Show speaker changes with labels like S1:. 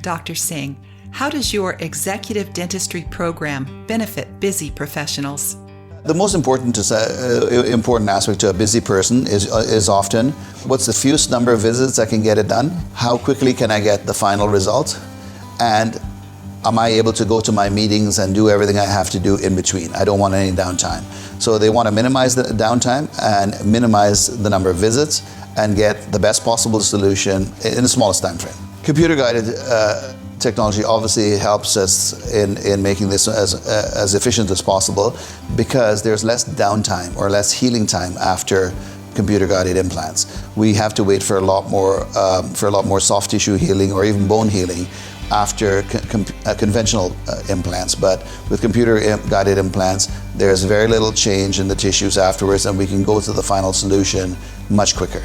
S1: Dr. Singh, how does your executive dentistry program benefit busy professionals?
S2: The most important aspect to a busy person is often what's the fewest number of visits I can get it done, how quickly can I get the final result, and am I able to go to my meetings and do everything I have to do in between? I don't want any downtime. So they want to minimize the downtime and minimize the number of visits and get the best possible solution in the smallest time frame. Computer-guided technology obviously helps us in making this as efficient as possible because there's less downtime or less healing time after computer-guided implants. We have to wait for a lot more soft tissue healing or even bone healing after conventional implants. But with computer-guided implants, there's very little change in the tissues afterwards, and we can go to the final solution much quicker.